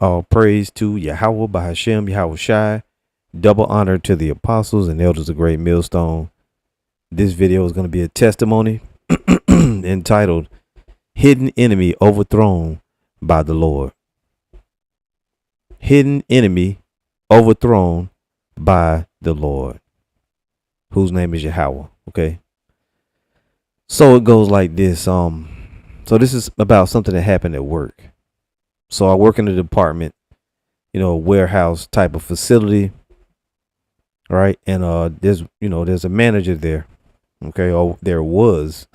All praise to Yahweh Bahashem Yahweh Shai. Double honor to the apostles and elders of Great Millstone. This video is going to be a testimony entitled Hidden Enemy Overthrown by the Lord. Hidden enemy overthrown by the Lord, whose name is Yahweh. Okay. So it goes like this. So this is about something that happened at work. So I work in a department, a warehouse type of facility. Right. And there's a manager there. Okay. Oh, there was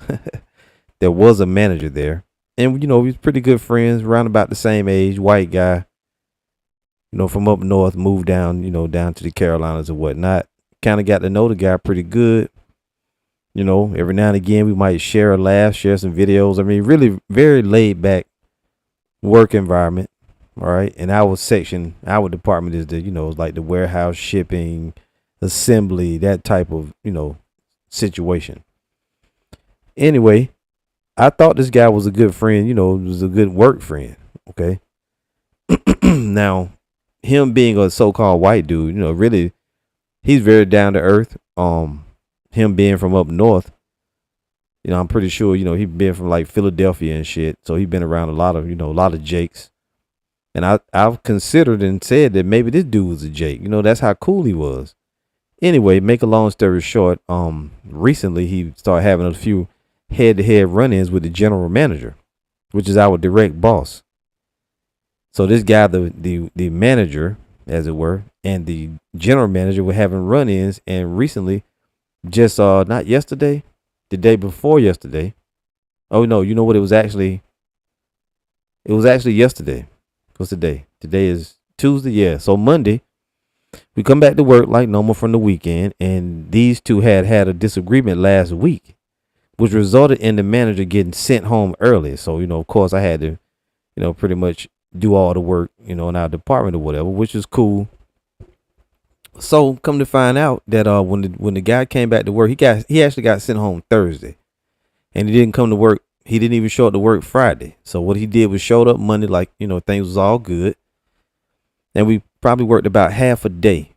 a manager there. And, we was pretty good friends, around about the same age, white guy, from up north, moved down, down to the Carolinas or whatnot. Kind of got to know the guy pretty good. Every now and again, we might share a laugh, share some videos. I mean, really very laid back work environment. All right. And our department is like the warehouse, shipping, assembly, that type of, situation. Anyway, I thought this guy was a good friend, was a good work friend. Okay. Now, him being a so-called white dude, really, he's very down to earth. Him being from up north, I'm pretty sure, he's been from like Philadelphia and shit. So he's been around a lot of Jakes. And I've considered and said that maybe this dude was a Jake. That's how cool he was. Anyway, make a long story short, recently he started having a few head-to-head run-ins with the general manager, which is our direct boss. So this guy, the manager, as it were, and the general manager were having run-ins, and recently, just not yesterday, the day before yesterday. Oh no, you know what? It was actually yesterday. What's the day? Today is Tuesday. Yeah. So Monday, we come back to work like normal from the weekend, and these two had a disagreement last week, which resulted in the manager getting sent home early. So, of course I had to, pretty much do all the work, in our department or whatever, which is cool. So come to find out that when the guy came back to work, he actually got sent home Thursday, and he didn't come to work. He didn't even show up to work Friday. So what he did was showed up Monday like, things was all good. And we probably worked about half a day.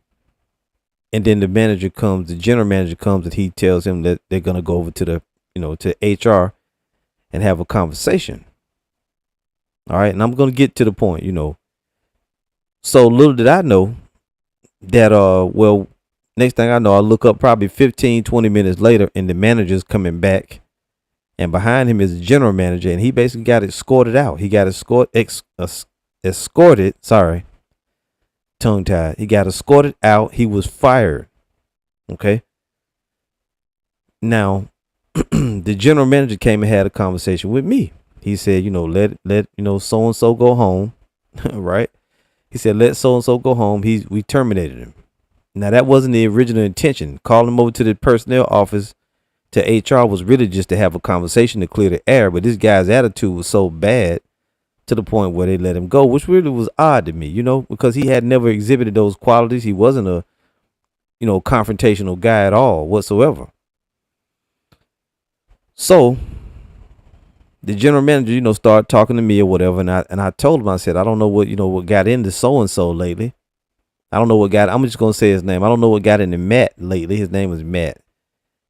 And then the general manager comes, and he tells him that they're going to go over to to HR and have a conversation. All right. And I'm going to get to the point, So little did I know that, next thing I know, I look up probably 15, 20 minutes later, and the manager's coming back. And behind him is the general manager, and he basically got escorted out. He got escorted. Sorry, tongue tied. He got escorted out. He was fired. Okay. Now, the general manager came and had a conversation with me. He said, let so and so go home, right? He said, let so and so go home. We terminated him. Now that wasn't the original intention. Calling him over to the personnel office to HR was really just to have a conversation to clear the air. But this guy's attitude was so bad to the point where they let him go, which really was odd to me, because he had never exhibited those qualities. He wasn't a, confrontational guy at all whatsoever. So the general manager, started talking to me or whatever. And I told him, I said, I don't know what got into so-and-so lately. I don't know what I'm just going to say his name. I don't know what got into Matt lately. His name is Matt.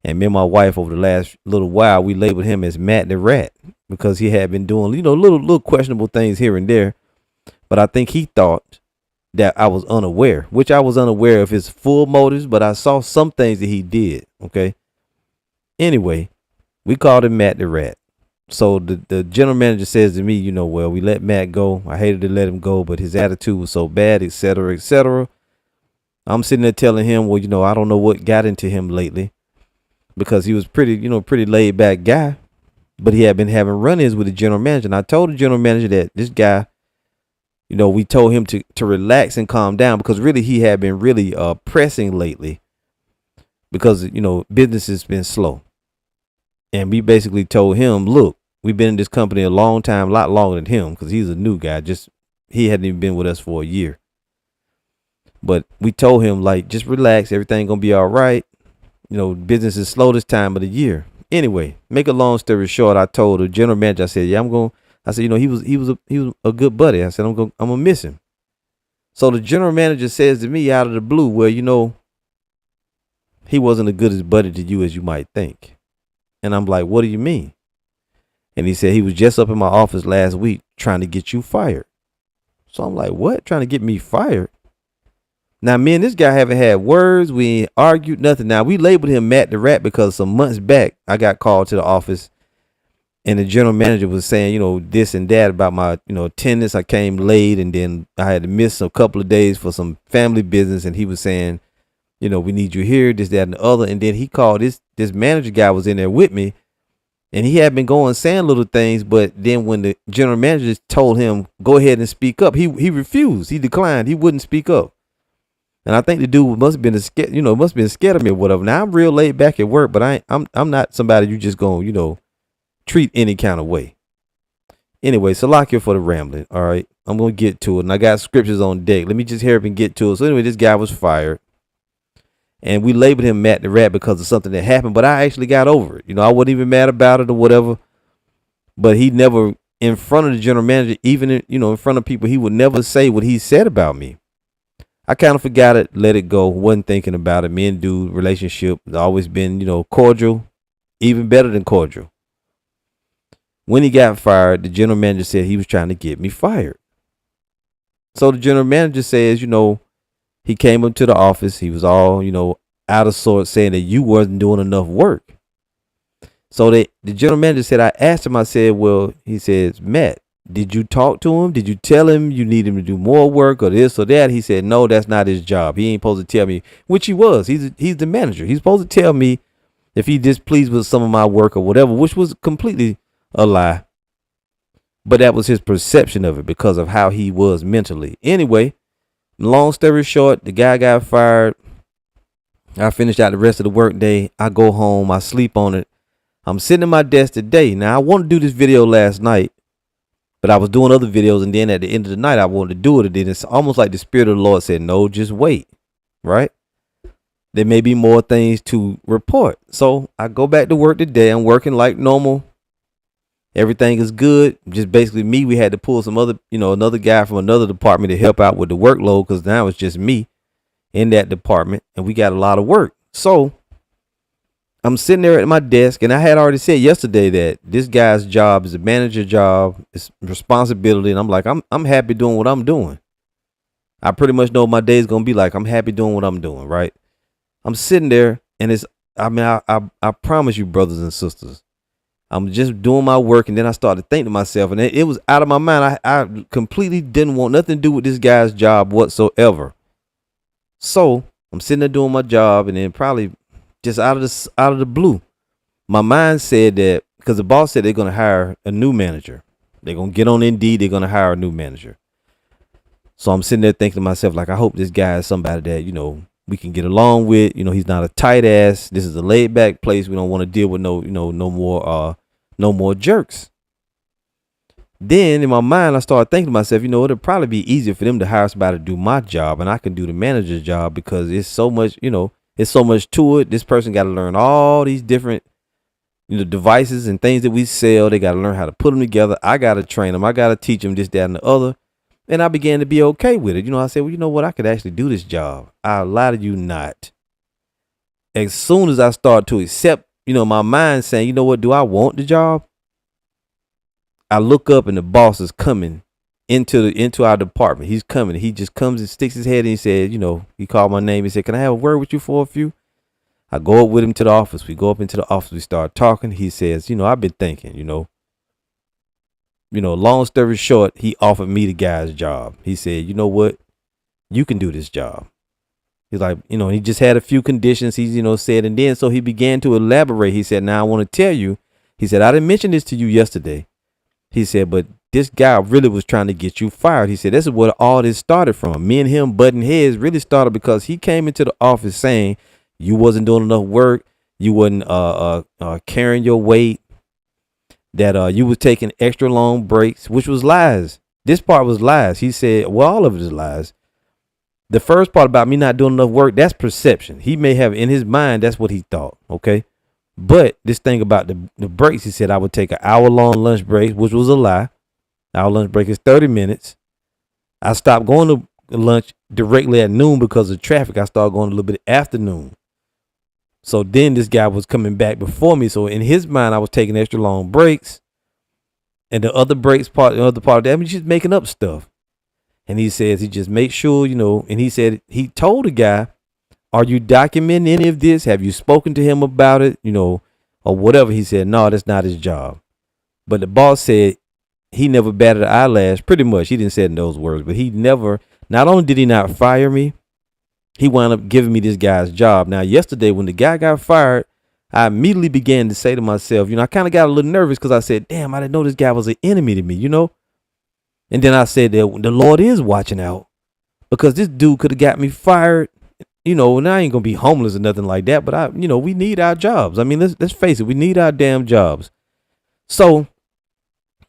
And me and my wife over the last little while, we labeled him as Matt the Rat because he had been doing, little questionable things here and there. But I think he thought that I was unaware, which I was unaware of his full motives, but I saw some things that he did. Okay. Anyway, we called him Matt the Rat. So the general manager says to me, we let Matt go. I hated to let him go, but his attitude was so bad, et cetera, et cetera. I'm sitting there telling him, I don't know what got into him lately. Because he was pretty laid back guy, but he had been having run-ins with the general manager. And I told the general manager that this guy, we told him to relax and calm down because really he had been really pressing lately because, business has been slow. And we basically told him, look, we've been in this company a long time, a lot longer than him because he's a new guy. He hadn't even been with us for a year. But we told him, like, just relax. Everything going to be all right. Business is slow this time of the year. Anyway, make a long story short, I told the general manager, I said, he was a good buddy. I said, I'm gonna miss him. So the general manager says to me out of the blue, well, he wasn't as good as buddy to you as you might think. And I'm like, what do you mean? And he said he was just up in my office last week trying to get you fired. So I'm like, what? Trying to get me fired? Now, me and this guy haven't had words. We ain't argued, nothing. Now, we labeled him Matt the Rat because some months back, I got called to the office and the general manager was saying, this and that about my, attendance. I came late and then I had to miss a couple of days for some family business. And he was saying, we need you here, this, that, and the other. And then he called this manager guy was in there with me. And he had been going saying little things, but then when the general manager told him, go ahead and speak up, he refused. He declined. He wouldn't speak up. And I think the dude must have been scared of me or whatever. Now I'm real laid back at work, but I'm not somebody you just gonna, treat any kind of way. Anyway, so lock here for the rambling. All right. I'm gonna get to it. And I got scriptures on deck. Let me just hurry up and get to it. So anyway, this guy was fired. And we labeled him Matt the Rat because of something that happened, but I actually got over it. I wasn't even mad about it or whatever. But he never, in front of the general manager, even in front of people, he would never say what he said about me. I kind of forgot it, let it go, wasn't thinking about it. Me and dude relationship has always been, cordial, even better than cordial. When he got fired, the general manager said he was trying to get me fired. So the general manager says, he came up to the office. He was all, out of sorts, saying that you wasn't doing enough work. So the general manager said, I asked him, I said, well, he says, Matt, did you talk to him? Did you tell him you need him to do more work or this or that? He said, no, that's not his job. He ain't supposed to tell me, which he was. He's the manager. He's supposed to tell me if he displeased with some of my work or whatever, which was completely a lie. But that was his perception of it because of how he was mentally. Anyway, long story short, the guy got fired. I finished out the rest of the work day. I go home. I sleep on it. I'm sitting at my desk today. Now, I wanted to do this video last night, but I was doing other videos. And then at the end of the night, I wanted to do it. And then it's almost like the Spirit of the Lord said, no, just wait. Right? There may be more things to report. So I go back to work today. I'm working like normal. Everything is good. Just basically me. We had to pull some other, another guy from another department to help out with the workload because now it's just me in that department and we got a lot of work. So I'm sitting there at my desk and I had already said yesterday that this guy's job is a manager job. It's responsibility. And I'm like, I'm happy doing what I'm doing. I pretty much know what my day is going to be like. I'm happy doing what I'm doing. Right. I'm sitting there and I promise you, brothers and sisters, I'm just doing my work, and then I started thinking to myself, and it was out of my mind. I completely didn't want nothing to do with this guy's job whatsoever. So I'm sitting there doing my job, and then probably just out of the blue, my mind said that because the boss said they're going to hire a new manager. They're going to get on Indeed. They're going to hire a new manager. So I'm sitting there thinking to myself, like, I hope this guy is somebody that, we can get along with. He's not a tight ass. This is a laid back place. We don't want to deal with no more jerks. Then in my mind, I started thinking to myself, it'll probably be easier for them to hire somebody to do my job and I can do the manager's job because it's so much, it's so much to it. This person got to learn all these different, devices and things that we sell. They got to learn how to put them together. I got to train them. I got to teach them this, that, and the other. And I began to be okay with it. I said, well, you know what? I could actually do this job. I'll lie to you not. As soon as I start to accept, my mind saying, you know what? Do I want the job? I look up and the boss is coming into our department. He's coming. He just comes and sticks his head and he said, he called my name. He said, can I have a word with you for a few? I go up with him to the office. We go up into the office. We start talking. He says, I've been thinking, long story short, he offered me the guy's job. He said, you know what? You can do this job. He's like, he just had a few conditions he's, said. And then so he began to elaborate. He said, now I want to tell you. He said, I didn't mention this to you yesterday. He said, but this guy really was trying to get you fired. He said, this is where all this started from. Me and him butting heads really started because he came into the office saying you wasn't doing enough work. You wasn't carrying your weight, that you was taking extra long breaks, which was lies. This part was lies. He said, well, all of it is lies. The first part about me not doing enough work, that's perception. He may have in his mind, that's what he thought. Okay. But this thing about the breaks, he said I would take an hour-long lunch break, which was a lie. Our lunch break is 30 minutes. I stopped going lunch directly at noon because of traffic. I started going a little bit afternoon. So then this guy was coming back before me. So in his mind, I was taking extra long breaks. And the other the other part of that, I mean, just making up stuff. And he says, he just makes sure, and he said, he told the guy, are you documenting any of this? Have you spoken to him about it? Or whatever. He said, no, that's not his job. But the boss said he never batted an eyelash. Pretty much. He didn't say it in those words, but not only did he not fire me, he wound up giving me this guy's job. Now, yesterday when the guy got fired, I immediately began to say to myself, I kind of got a little nervous because I said, damn, I didn't know this guy was an enemy to me, And then I said that the Lord is watching out because this dude could have got me fired, and I ain't going to be homeless or nothing like that. But we need our jobs. I mean, let's face it. We need our damn jobs. So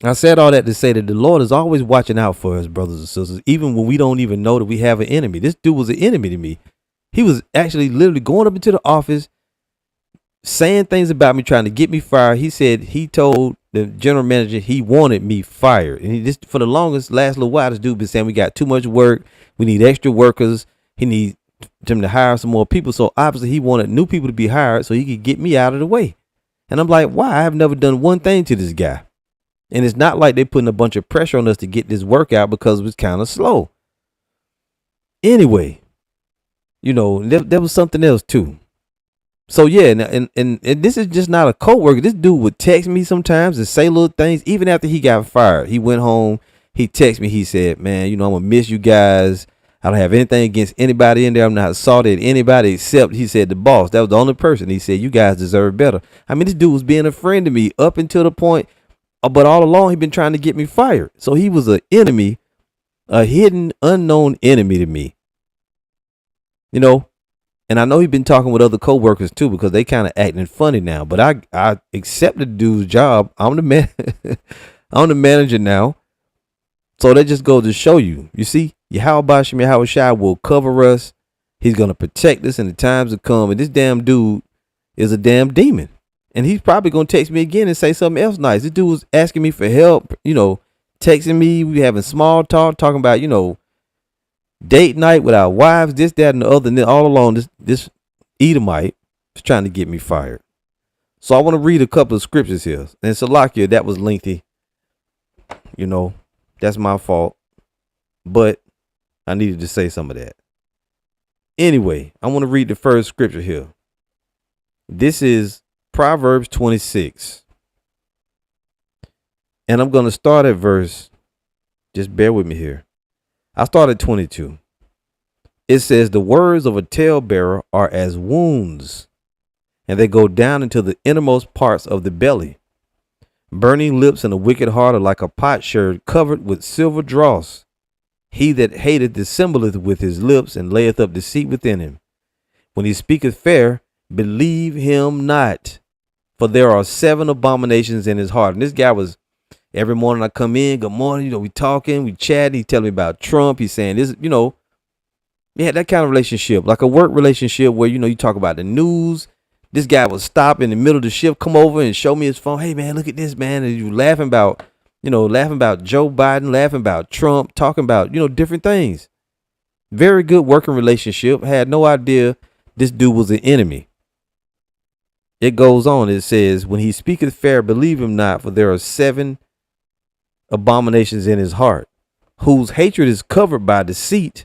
I said all that to say that the Lord is always watching out for us, brothers and sisters, even when we don't even know that we have an enemy. This dude was an enemy to me. He was actually literally going up into the office, saying things about me, trying to get me fired. He said he told the general manager he wanted me fired. And he just, for the last little while, this dude been saying we got too much work. We need extra workers. He needs them to hire some more people. So obviously he wanted new people to be hired so he could get me out of the way. And I'm like, why? I have never done one thing to this guy. And it's not like they're putting a bunch of pressure on us to get this work out because it was kind of slow. Anyway, there was something else too. So yeah, and this is just not a coworker. This dude would text me sometimes and say little things. Even after he got fired, he went home. He texted me. He said, "Man, I'm gonna miss you guys. I don't have anything against anybody in there. I'm not salty at anybody except," he said, "the boss. That was the only person." He said, "You guys deserve better." I mean, this dude was being a friend to me up until the point, but all along he'd been trying to get me fired. So he was an enemy, a hidden, unknown enemy to me. And I know he's been talking with other coworkers too because they kind of acting funny now. But I accepted the dude's job. I'm the man. I'm the manager now. So that just goes to show you. You see, Yahweh Shai will cover us. He's gonna protect us in the times to come. And this damn dude is a damn demon. And he's probably gonna text me again and say something else nice. This dude was asking me for help. Texting me. We having small talk, talking about date night with our wives, this, that, and the other. And then all along, this Edomite was trying to get me fired. So I want to read a couple of scriptures here. And Salakia, that was lengthy. That's my fault. But I needed to say some of that. Anyway, I want to read the first scripture here. This is Proverbs 26. And I'm going to start at verse, just bear with me here. I start at 22. It says, the words of a talebearer are as wounds, and they go down into the innermost parts of the belly. Burning lips and a wicked heart are like a potsherd covered with silver dross. He that hateth dissembleth with his lips, and layeth up deceit within him. When he speaketh fair, believe him not, for there are 7 abominations in his heart. And this guy was, every morning I come in, good morning, we talking, we chatting, he telling me about Trump. He's saying this, yeah, that kind of relationship, like a work relationship where, you talk about the news. This guy would stop in the middle of the shift, come over and show me his phone. Hey man, look at this, man. And you laughing about Joe Biden, laughing about Trump, talking about, different things. Very good working relationship. Had no idea this dude was an enemy. It goes on. It says, when he speaketh fair, believe him not, for there are 7 abominations in his heart, whose hatred is covered by deceit.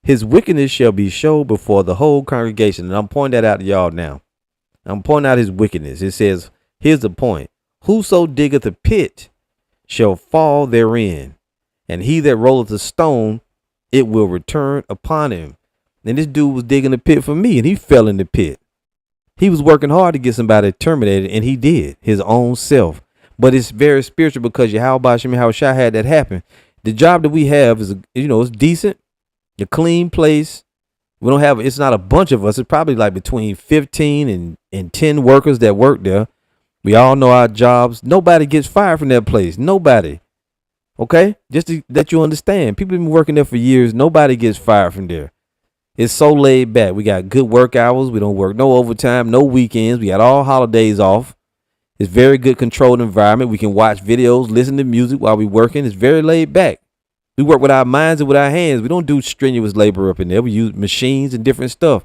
His wickedness shall be showed before the whole congregation. And I'm pointing that out to y'all now. I'm pointing out his wickedness. It says, here's the point. Whoso diggeth a pit shall fall therein, and he that rolleth a stone, it will return upon him. And this dude was digging a pit for me, and he fell in the pit. He was working hard to get somebody terminated, and he did, his own self. But it's very spiritual because Yahweh Shai had that happen. The job that we have is, it's decent, a clean place. We don't have, it's not a bunch of us. It's probably like between 15 and 10 workers that work there. We all know our jobs. Nobody gets fired from that place. Nobody. Okay? Just to let you understand. People have been working there for years. Nobody gets fired from there. It's so laid back. We got good work hours. We don't work no overtime, no weekends. We got all holidays off. It's very good controlled environment. We can watch videos, listen to music while we're working. It's very laid back. We work with our minds and with our hands. We don't do strenuous labor up in there. We use machines and different stuff.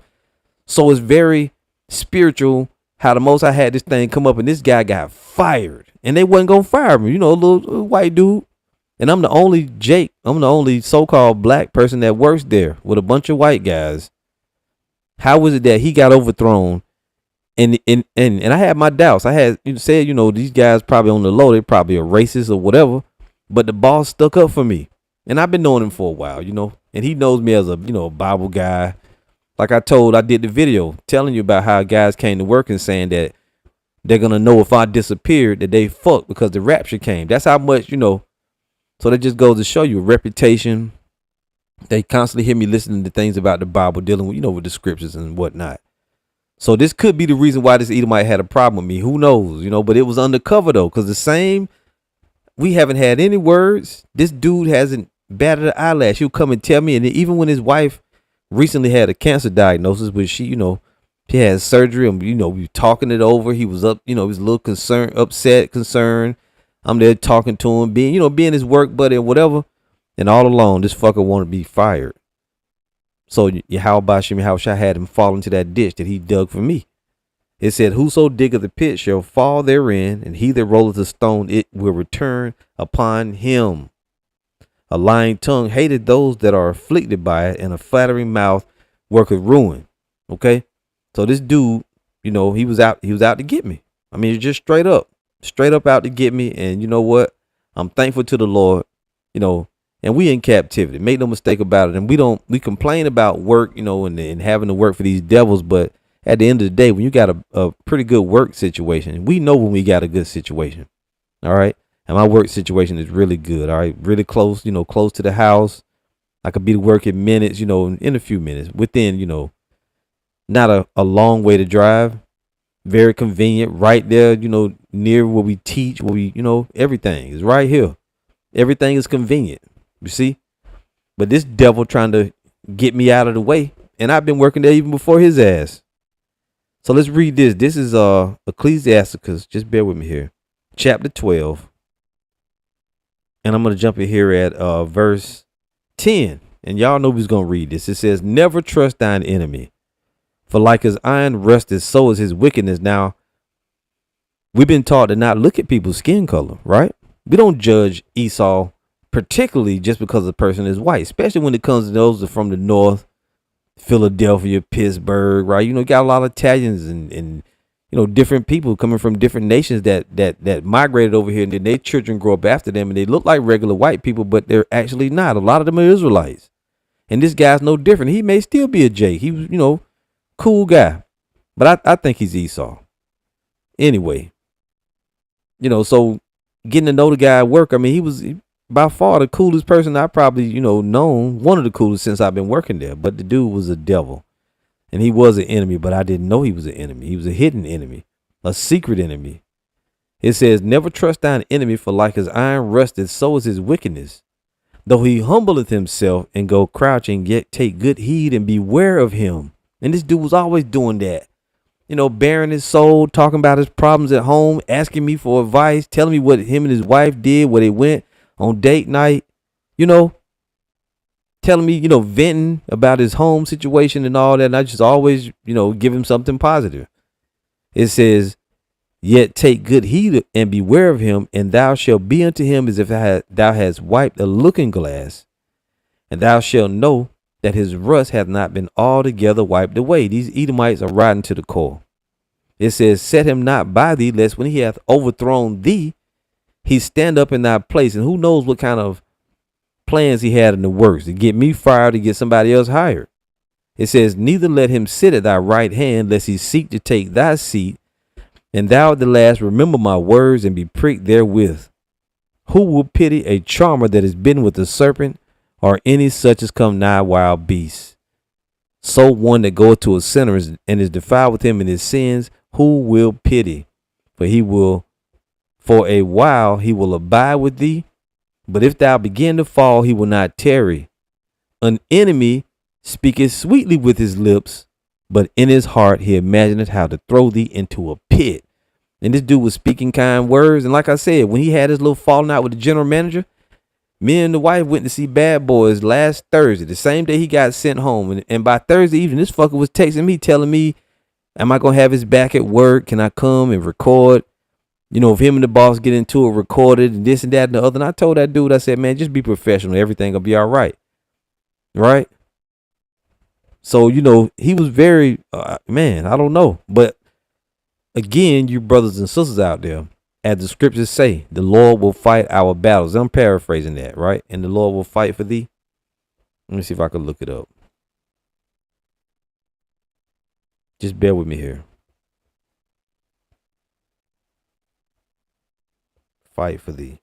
So it's very spiritual how the Most High had this thing come up, and this guy got fired. And they wasn't going to fire me. You know, a little white dude. And I'm the only Jake. I'm the only so-called black person that works there with a bunch of white guys. How was it that he got overthrown? And I had my doubts. I had said, these guys probably on the low. They probably are racist or whatever. But the boss stuck up for me. And I've been knowing him for a while, And he knows me as a, Bible guy. Like I did the video telling you about how guys came to work and saying that they're going to know if I disappeared that they fucked because the rapture came. That's how much, So that just goes to show you a reputation. They constantly hear me listening to things about the Bible, dealing with, with the scriptures and whatnot. So this could be the reason why this Edomite had a problem with me. Who knows, but it was undercover though. Cause we haven't had any words. This dude hasn't batted an eyelash. He'll come and tell me. And even when his wife recently had a cancer diagnosis, but she had surgery and, we were talking it over. He was up, he was a little concerned. I'm there talking to him, being his work buddy or whatever. And all along, this fucker wanted to be fired. So Yahweh had him fall into that ditch that he dug for me. It said, whoso diggeth the pit shall fall therein, and he that rolleth the stone, it will return upon him. A lying tongue hated those that are afflicted by it, and a flattering mouth worketh ruin. Okay? So this dude, he was out to get me. I mean, just straight up out to get me. And you know what? I'm thankful to the Lord, and we in captivity. Make no mistake about it. And we complain about work, and having to work for these devils. But at the end of the day, when you got a pretty good work situation, we know when we got a good situation. All right. And my work situation is really good. All right. Really close, close to the house. I could be to work in minutes, in a few minutes within, not a long way to drive. Very convenient right there, near where we teach, where we, everything is right here. Everything is convenient. You see, but this devil trying to get me out of the way. And I've been working there even before his ass. So let's read this. This is Ecclesiasticus. Just bear with me here. Chapter 12. And I'm going to jump in here at verse 10. And y'all know who's going to read this. It says, never trust thine enemy. For like his iron rusteth, so is his wickedness. Now, we've been taught to not look at people's skin color, right? We don't judge Esau, particularly just because the person is white, especially when it comes to those that are from the north, Philadelphia, Pittsburgh, right? You got a lot of Italians and different people coming from different nations that migrated over here, and then their children grow up after them, and they look like regular white people, but they're actually not. A lot of them are Israelites. And this guy's no different. He may still be a Jake. He was, cool guy. But I think he's Esau. Anyway, so getting to know the guy at work, I mean, he was by far the coolest person I probably, known, one of the coolest since I've been working there. But the dude was a devil. And he was an enemy, but I didn't know he was an enemy. He was a hidden enemy, a secret enemy. It says, never trust thine enemy, for like his iron rusteth, so is his wickedness. Though he humbleth himself and go crouching, yet take good heed and beware of him. And this dude was always doing that. Bearing his soul, talking about his problems at home, asking me for advice, telling me what him and his wife did, where they went on date night, telling me, venting about his home situation and all that. And I just always, give him something positive. It says, yet take good heed and beware of him, and thou shalt be unto him as if thou hast wiped a looking glass, and thou shalt know that his rust hath not been altogether wiped away. These Edomites are rotten to the core. It says, set him not by thee, lest when he hath overthrown thee, he stand up in thy place. And who knows what kind of plans he had in the works to get me fired, to get somebody else hired. It says, neither let him sit at thy right hand, lest he seek to take thy seat. And thou at the last remember my words and be pricked therewith. Who will pity a charmer that has been with the serpent, or any such as come nigh wild beasts? So one that goeth to a sinner and is defiled with him in his sins, who will pity? For a while he will abide with thee, but if thou begin to fall, he will not tarry. An enemy speaketh sweetly with his lips, but in his heart he imagineth how to throw thee into a pit. And this dude was speaking kind words. And like I said, when he had his little falling out with the general manager, Me and the wife went to see Bad Boys last Thursday, the same day he got sent home. And by Thursday evening, this fucker was texting me, telling me, am I going to have his back at work? Can I come and record? You know, if him and the boss get into it, recorded and this and that and the other. And I told that dude, I said, man, just be professional. Everything will be all right. Right? So, you know, he was very, man, I don't know. But again, you brothers and sisters out there, as the scriptures say, the Lord will fight our battles. I'm paraphrasing that, right? And the Lord will fight for thee. Let me see if I can look it up. Just bear with me here. Fight for thee.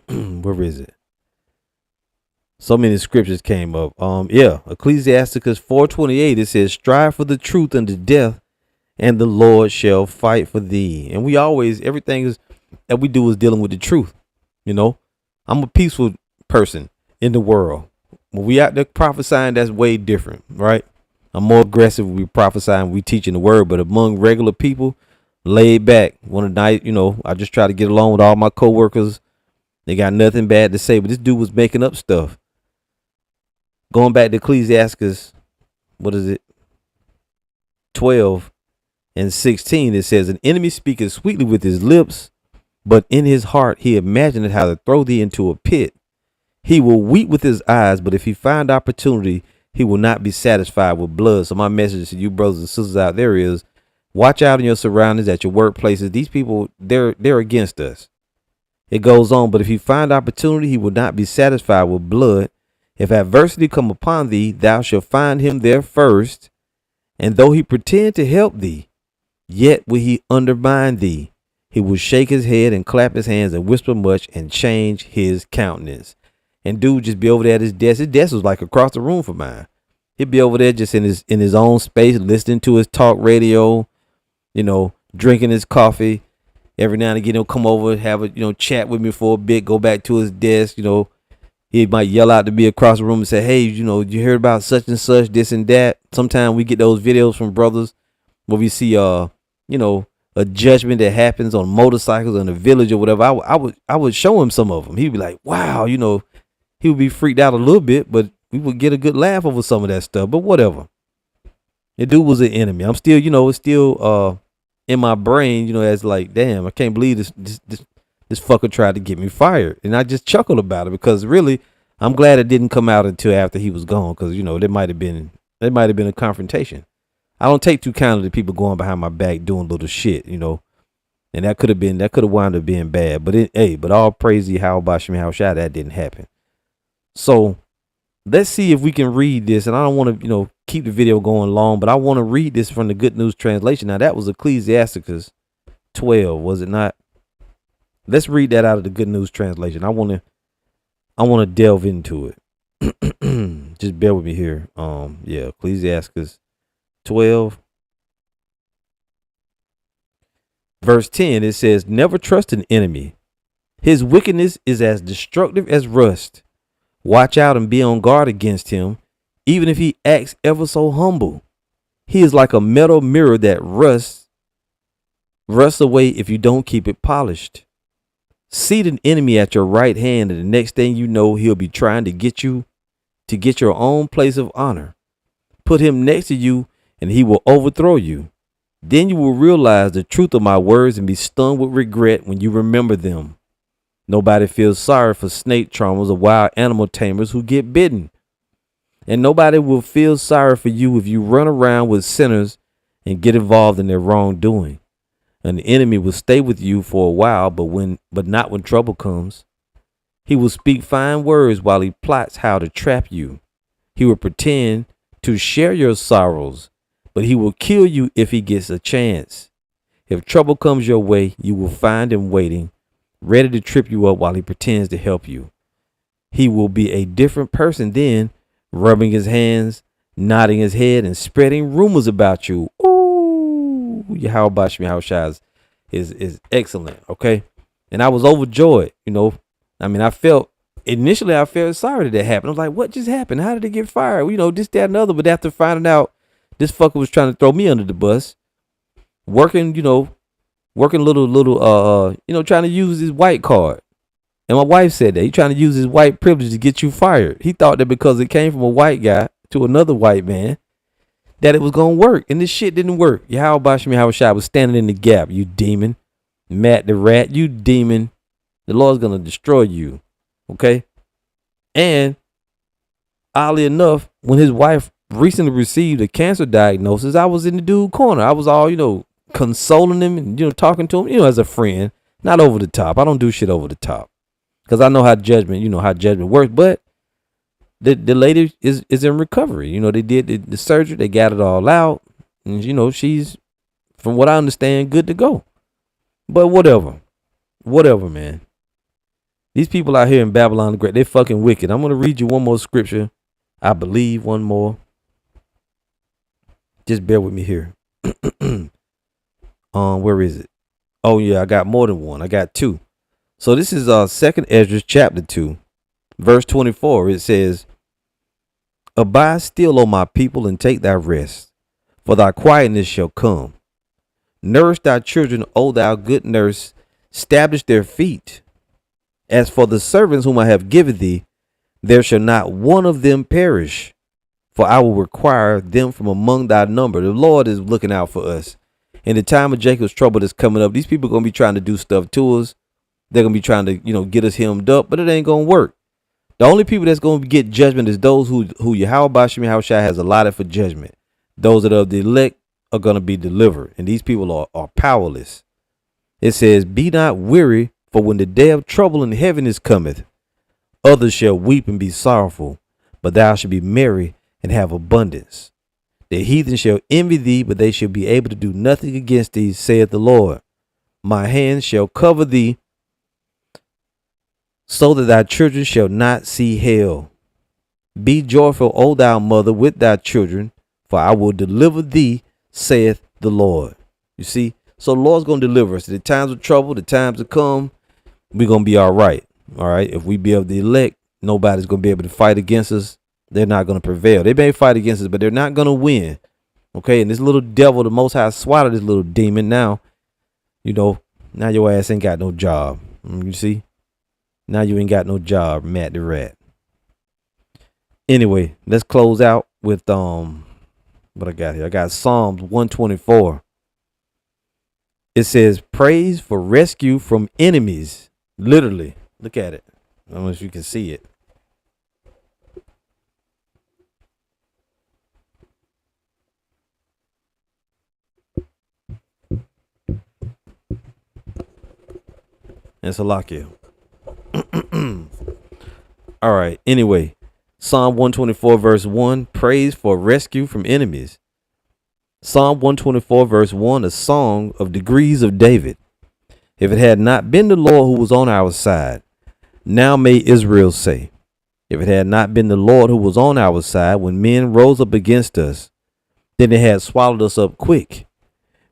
Where is it? So many scriptures came up. Ecclesiasticus 4:28. It says, strive for the truth unto death, and the Lord shall fight for thee. And we always, everything is that we do is dealing with the truth. You know, I'm a peaceful person in the world. When we out there prophesying, that's way different, right? I'm more aggressive when we prophesying, we teaching the word, but among regular people, laid back. One night, you know, I just try to get along with all my coworkers. They got nothing bad to say, but this dude was making up stuff. Going back to Ecclesiastes, what is it? 12:16, it says, an enemy speaketh sweetly with his lips, but in his heart he imagineth how to throw thee into a pit. He will weep with his eyes, but if he find opportunity, he will not be satisfied with blood. So my message to you brothers and sisters out there is, watch out in your surroundings, at your workplaces. These people, they're against us. It goes on, but if he find opportunity, he will not be satisfied with blood. If adversity come upon thee, thou shalt find him there first. And though he pretend to help thee, yet will he undermine thee. He will shake his head and clap his hands and whisper much and change his countenance. And dude just be over there at his desk. His desk was like across the room from mine. He'd be over there just in his own space, listening to his talk radio, you know, drinking his coffee. Every now and again, he'll come over, have a, you know, chat with me for a bit, go back to his desk, you know. He might yell out to me across the room and say, hey, you know, you heard about such and such, this and that. Sometimes we get those videos from brothers where we see, you know, a judgment that happens on motorcycles in a village or whatever. I would show him some of them. He'd be like, wow, you know, he would be freaked out a little bit, but we would get a good laugh over some of that stuff. But whatever. The dude was an enemy. I'm still, you know, it's still in my brain, you know, as like, damn, I can't believe this fucker tried to get me fired. And I just chuckled about it because really, I'm glad it didn't come out until after he was gone, because, you know, there might have been a confrontation. I don't take too kindly to people going behind my back doing little shit, you know. And that could have wound up being bad. But but all praise the how about Shemi how Shai, that didn't happen. So let's see if we can read this. And I don't want to, you know, keep the video going long, but I want to read this from the Good News Translation. Now that was Ecclesiasticus 12, was it not? Let's read that out of the Good News Translation. I want to delve into it. Just bear with me here. Ecclesiasticus 12 verse 10, it says, never trust an enemy. His wickedness is as destructive as rust. Watch out and be on guard against him, even if he acts ever so humble. He is like a metal mirror that rusts away if you don't keep it polished. Seat an enemy at your right hand, and the next thing you know, he'll be trying to get you to get your own place of honor. Put him next to you, and he will overthrow you. Then you will realize the truth of my words and be stung with regret when you remember them. Nobody feels sorry for snake charmers or wild animal tamers who get bitten. And nobody will feel sorry for you if you run around with sinners and get involved in their wrongdoing. An enemy will stay with you for a while, but not when trouble comes. He will speak fine words while he plots how to trap you. He will pretend to share your sorrows, but he will kill you if he gets a chance. If trouble comes your way, you will find him waiting, ready to trip you up while he pretends to help you. He will be a different person then, rubbing his hands, nodding his head, and spreading rumors about you. Ooh, how about Shemi how Shai is excellent, okay? And I was overjoyed, you know. I mean, initially I felt sorry that happened. I was like, what just happened? How did it get fired? You know, this, that, and other. But after finding out this fucker was trying to throw me under the bus, working, you know, working trying to use his white card. And my wife said that he trying to use his white privilege to get you fired. He thought that because it came from a white guy to another white man, that it was gonna work, and this shit didn't work. Yahweh Bashim Yahweh Shai was standing in the gap. You demon, Matt the rat, you demon. The Lord's gonna destroy you. Okay, and oddly enough, when his wife recently received a cancer diagnosis, I was in the dude corner. I was all consoling him and talking to him as a friend, not over the top. I don't do shit over the top because I know how judgment works. But the lady is in recovery. They did the surgery, they got it all out, and she's, from what I understand, good to go. But whatever, man. These people out here in Babylon the Great, they fucking wicked. I'm gonna read you one more scripture. I believe one more. Just bear with me here. Where is it? Oh yeah, I got more than one. I got two. So this is 2nd Ezra chapter 2, verse 24. It says, "Abide still, O my people, and take thy rest, for thy quietness shall come. Nourish thy children, O thou good nurse, establish their feet. As for the servants whom I have given thee, there shall not one of them perish, for I will require them from among thy number." The Lord is looking out for us. In the time of Jacob's trouble that's coming up, these people are going to be trying to do stuff to us. They're going to be trying to, get us hemmed up, but it ain't going to work. The only people that's going to get judgment is those who Yahweh Bashim Yahweh Shai has allotted for judgment. Those that are the elect are going to be delivered, and these people are powerless. It says, "Be not weary, for when the day of trouble in heaven is cometh, others shall weep and be sorrowful, but thou shalt be merry and have abundance. The heathen shall envy thee, but they shall be able to do nothing against thee, saith the Lord. My hand shall cover thee, so that thy children shall not see hell. Be joyful, O thou mother, with thy children, for I will deliver thee, saith the Lord." You see? So the Lord's going to deliver us. The times of trouble, the times to come, we're going to be all right. All right. If we be of the elect, nobody's going to be able to fight against us. They're not going to prevail. They may fight against us, but they're not going to win. Okay. And this little devil, the Most High, swallowed this little demon. Now your ass ain't got no job. You see? Now you ain't got no job, Matt the rat. Anyway, let's close out with what I got here. I got Psalms 124. It says, "Praise for rescue from enemies." Literally, look at it. I don't know if you can see it. It's a lock here. All right. Anyway, Psalm 124 verse 1, praise for rescue from enemies. Psalm 124 verse 1, a song of degrees of David. "If it had not been the Lord who was on our side, now may Israel say, if it had not been the Lord who was on our side when men rose up against us, then they had swallowed us up quick.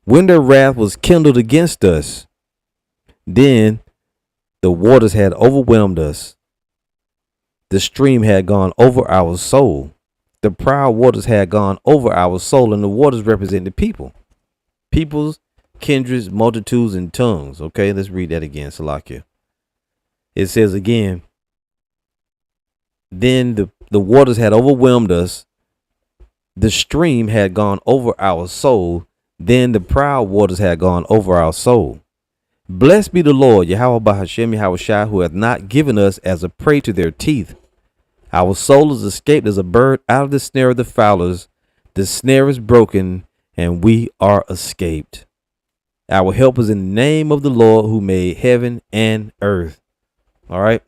When their wrath was kindled against us, then the waters had overwhelmed us. The stream had gone over our soul. The proud waters had gone over our soul," and the waters represent the people. Peoples, kindreds, multitudes, and tongues. Okay, let's read that again, Salakia. It says again, "Then the waters had overwhelmed us. The stream had gone over our soul. Then the proud waters had gone over our soul. Blessed be the Lord, Yahweh Bahashem Yahweh Shai, who hath not given us as a prey to their teeth. Our soul is escaped as a bird out of the snare of the fowlers. The snare is broken, and we are escaped. Our help is in the name of the Lord who made heaven and earth." All right.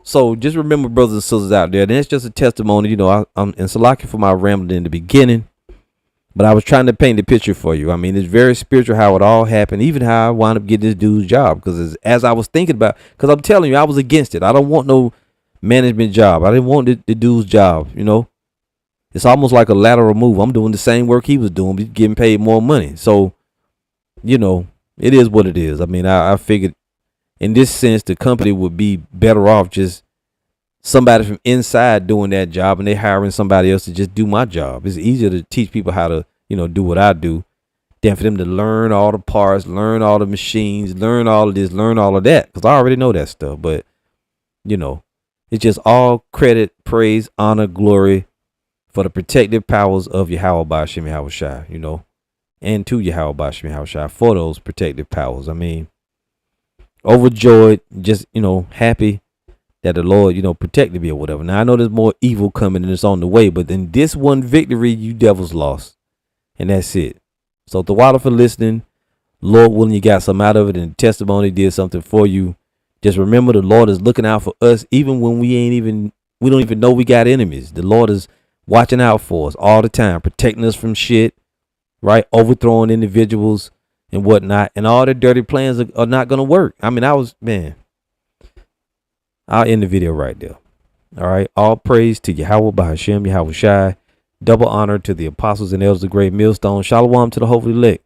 So just remember, brothers and sisters out there, and it's just a testimony. I'm and Salaki for my rambling in the beginning, but I was trying to paint the picture for you. I mean, it's very spiritual how it all happened, even how I wound up getting this dude's job. Because as I was thinking about, because I'm telling you, I was against it. I don't want no management job. I didn't want the dude's job. It's almost like a lateral move. I'm doing the same work he was doing, but getting paid more money. So, it is what it is. I mean, I figured in this sense, the company would be better off just somebody from inside doing that job, and they hiring somebody else to just do my job. It's easier to teach people how to, do what I do than for them to learn all the parts, learn all the machines, learn all of this, learn all of that. Because I already know that stuff. But, you know, it's just all credit, praise, honor, glory for the protective powers of Yahweh Ba'Shem Yahweh Shai, you know, and to Yahweh Ba'Shem Yahweh Shai for those protective powers. I mean, overjoyed, just, you know, happy that the Lord, you know, protected me or whatever. Now, I know there's more evil coming and it's on the way, but then this one victory, you devils lost. And that's it. So, the water for listening. Lord willing, you got some out of it and the testimony did something for you. Just remember the Lord is looking out for us even when we don't even know we got enemies. The Lord is watching out for us all the time, protecting us from shit, right? Overthrowing individuals and whatnot. And all the dirty plans are not going to work. I mean, I'll end the video right there. All right. All praise to Yahweh Ba'Shem Yahweh Shai. Double honor to the apostles and elders of Great Millstone. Shalom to the hopefully elect.